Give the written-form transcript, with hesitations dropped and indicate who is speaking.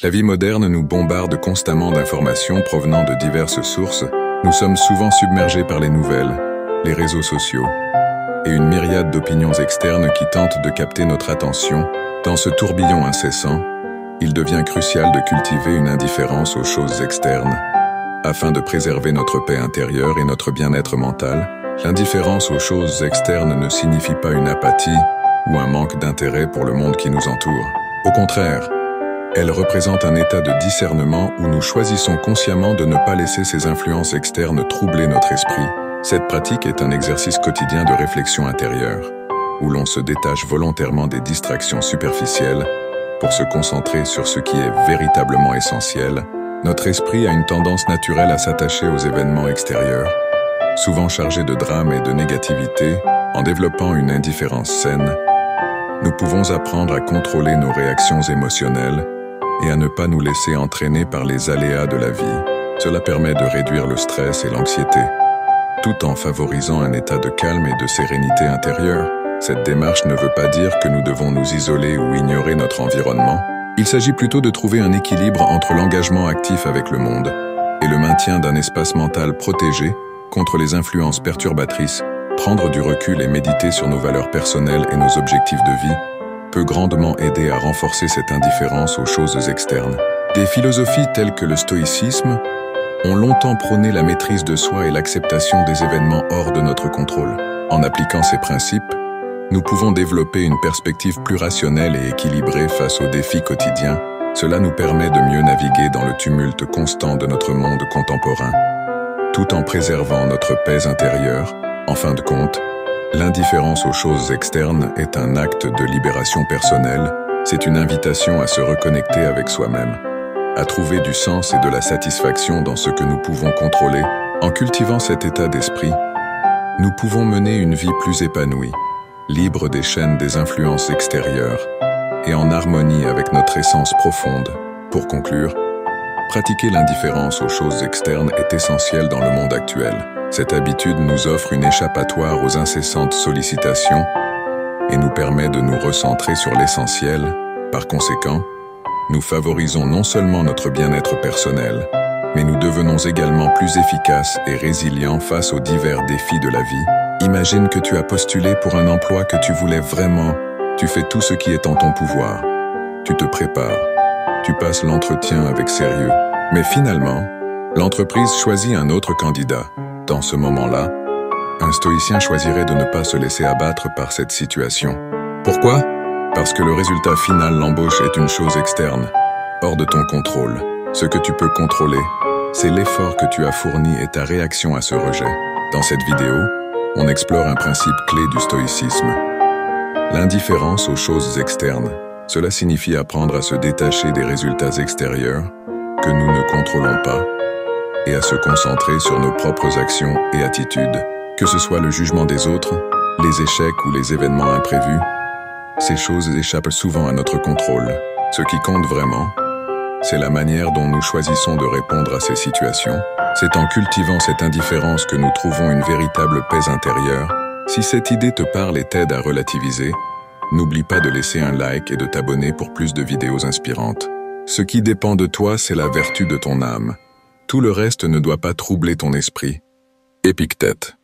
Speaker 1: La vie moderne nous bombarde constamment d'informations provenant de diverses sources. Nous sommes souvent submergés par les nouvelles, les réseaux sociaux et une myriade d'opinions externes qui tentent de capter notre attention. Dans ce tourbillon incessant, il devient crucial de cultiver une indifférence aux choses externes. Afin de préserver notre paix intérieure et notre bien-être mental, l'indifférence aux choses externes ne signifie pas une apathie ou un manque d'intérêt pour le monde qui nous entoure. Au contraire, elle représente un état de discernement où nous choisissons consciemment de ne pas laisser ces influences externes troubler notre esprit. Cette pratique est un exercice quotidien de réflexion intérieure, où l'on se détache volontairement des distractions superficielles pour se concentrer sur ce qui est véritablement essentiel. Notre esprit a une tendance naturelle à s'attacher aux événements extérieurs, souvent chargés de drames et de négativité. En développant une indifférence saine, nous pouvons apprendre à contrôler nos réactions émotionnelles et à ne pas nous laisser entraîner par les aléas de la vie. Cela permet de réduire le stress et l'anxiété, tout en favorisant un état de calme et de sérénité intérieure. Cette démarche ne veut pas dire que nous devons nous isoler ou ignorer notre environnement. Il s'agit plutôt de trouver un équilibre entre l'engagement actif avec le monde et le maintien d'un espace mental protégé contre les influences perturbatrices. Prendre du recul et méditer sur nos valeurs personnelles et nos objectifs de vie peut grandement aider à renforcer cette indifférence aux choses externes. Des philosophies telles que le stoïcisme ont longtemps prôné la maîtrise de soi et l'acceptation des événements hors de notre contrôle. En appliquant ces principes, nous pouvons développer une perspective plus rationnelle et équilibrée face aux défis quotidiens. Cela nous permet de mieux naviguer dans le tumulte constant de notre monde contemporain, tout en préservant notre paix intérieure. En fin de compte, l'indifférence aux choses externes est un acte de libération personnelle. C'est une invitation à se reconnecter avec soi-même, à trouver du sens et de la satisfaction dans ce que nous pouvons contrôler. En cultivant cet état d'esprit, nous pouvons mener une vie plus épanouie, libre des chaînes des influences extérieures et en harmonie avec notre essence profonde. Pour conclure, pratiquer l'indifférence aux choses externes est essentiel dans le monde actuel. Cette habitude nous offre une échappatoire aux incessantes sollicitations et nous permet de nous recentrer sur l'essentiel. Par conséquent, nous favorisons non seulement notre bien-être personnel, mais nous devenons également plus efficaces et résilients face aux divers défis de la vie. Imagine que tu as postulé pour un emploi que tu voulais vraiment. Tu fais tout ce qui est en ton pouvoir. Tu te prépares. Tu passes l'entretien avec sérieux. Mais finalement, l'entreprise choisit un autre candidat. Dans ce moment-là, un stoïcien choisirait de ne pas se laisser abattre par cette situation. Pourquoi? Parce que le résultat final, l'embauche, est une chose externe, hors de ton contrôle. Ce que tu peux contrôler, c'est l'effort que tu as fourni et ta réaction à ce rejet. Dans cette vidéo, on explore un principe clé du stoïcisme. L'indifférence aux choses externes. Cela signifie apprendre à se détacher des résultats extérieurs que nous ne contrôlons pas et à se concentrer sur nos propres actions et attitudes. Que ce soit le jugement des autres, les échecs ou les événements imprévus, ces choses échappent souvent à notre contrôle. Ce qui compte vraiment, c'est la manière dont nous choisissons de répondre à ces situations. C'est en cultivant cette indifférence que nous trouvons une véritable paix intérieure. Si cette idée te parle et t'aide à relativiser, n'oublie pas de laisser un like et de t'abonner pour plus de vidéos inspirantes. Ce qui dépend de toi, c'est la vertu de ton âme. Tout le reste ne doit pas troubler ton esprit. Épictète.